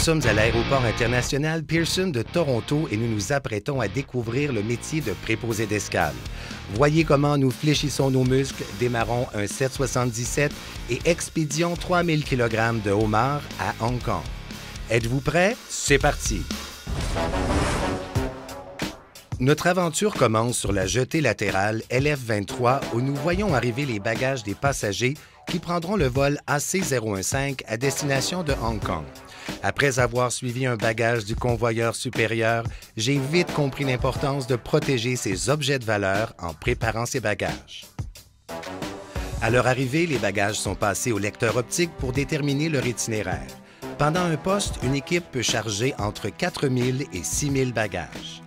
sommes à l'aéroport international Pearson de Toronto et nous nous apprêtons à découvrir le métier de préposé d'escale. Voyez comment nous fléchissons nos muscles, démarrons un 777 et expédions 3000 kg de homards à Hong Kong. Êtes-vous prêts? C'est parti! Notre aventure commence sur la jetée latérale LF-23 où nous voyons arriver les bagages des passagers qui prendront le vol AC-015 à destination de Hong Kong. Après avoir suivi un bagage du convoyeur supérieur, j'ai vite compris l'importance de protéger ces objets de valeur en préparant ces bagages. À leur arrivée, les bagages sont passés au lecteur optique pour déterminer leur itinéraire. Pendant un poste, une équipe peut charger entre 4000 et 6000 bagages.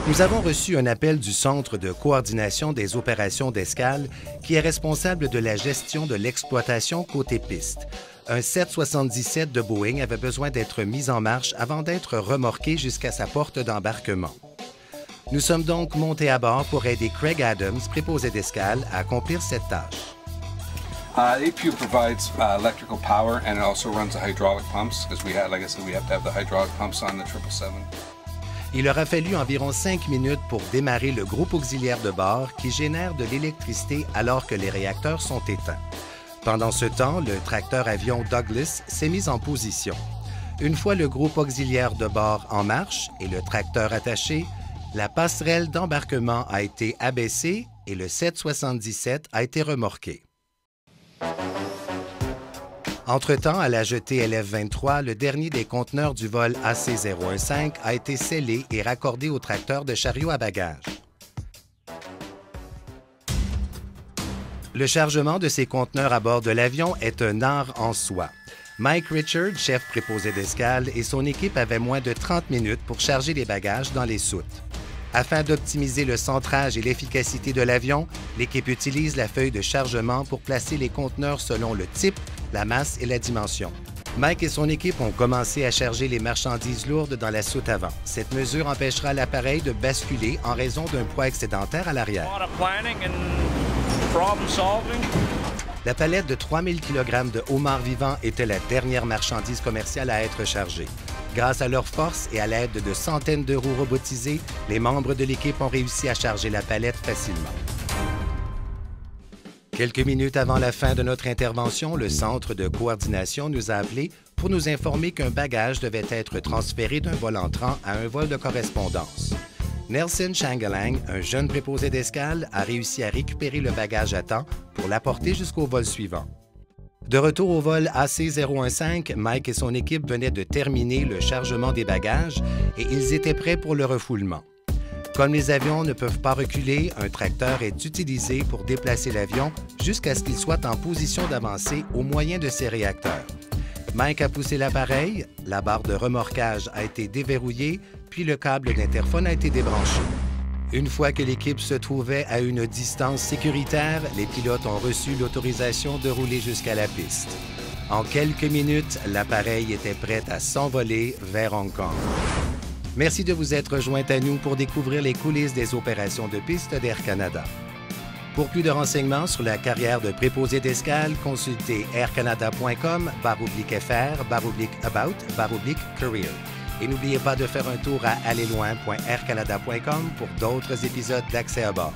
Nous avons reçu un appel du Centre de coordination des opérations d'escale qui est responsable de la gestion de l'exploitation côté piste. Un 777 de Boeing avait besoin d'être mis en marche avant d'être remorqué jusqu'à sa porte d'embarquement. Nous sommes donc montés à bord pour aider Craig Adams, préposé d'escale, à accomplir cette tâche. APU provides electrical power and it also runs the hydraulic pumps because like I said, we have to have the hydraulic pumps on the 777. Il leur a fallu environ 5 minutes pour démarrer le groupe auxiliaire de bord qui génère de l'électricité alors que les réacteurs sont éteints. Pendant ce temps, le tracteur avion Douglas s'est mis en position. Une fois le groupe auxiliaire de bord en marche et le tracteur attaché, la passerelle d'embarquement a été abaissée et le 777 a été remorqué. Entre-temps, à la jetée LF-23, le dernier des conteneurs du vol AC-015 a été scellé et raccordé au tracteur de chariot à bagages. Le chargement de ces conteneurs à bord de l'avion est un art en soi. Mike Richard, chef préposé d'escale, et son équipe avaient moins de 30 minutes pour charger les bagages dans les soutes. Afin d'optimiser le centrage et l'efficacité de l'avion, l'équipe utilise la feuille de chargement pour placer les conteneurs selon le type, la masse et la dimension. Mike et son équipe ont commencé à charger les marchandises lourdes dans la soute avant. Cette mesure empêchera l'appareil de basculer en raison d'un poids excédentaire à l'arrière. La palette de 3000 kg de homards vivants était la dernière marchandise commerciale à être chargée. Grâce à leur force et à l'aide de centaines de roues robotisées, les membres de l'équipe ont réussi à charger la palette facilement. Quelques minutes avant la fin de notre intervention, le Centre de coordination nous a appelés pour nous informer qu'un bagage devait être transféré d'un vol entrant à un vol de correspondance. Nelson Shangalang, un jeune préposé d'escale, a réussi à récupérer le bagage à temps pour l'apporter jusqu'au vol suivant. De retour au vol AC-015, Mike et son équipe venaient de terminer le chargement des bagages et ils étaient prêts pour le refoulement. Comme les avions ne peuvent pas reculer, un tracteur est utilisé pour déplacer l'avion jusqu'à ce qu'il soit en position d'avancer au moyen de ses réacteurs. Mike a poussé l'appareil, la barre de remorquage a été déverrouillée, puis le câble d'interphone a été débranché. Une fois que l'équipe se trouvait à une distance sécuritaire, les pilotes ont reçu l'autorisation de rouler jusqu'à la piste. En quelques minutes, l'appareil était prêt à s'envoler vers Hong Kong. Merci de vous être joint à nous pour découvrir les coulisses des opérations de piste d'Air Canada. Pour plus de renseignements sur la carrière de préposé d'escale, consultez aircanada.com/FR/about/career. Et n'oubliez pas de faire un tour à allerloin.aircanada.com pour d'autres épisodes d'Accès à bord.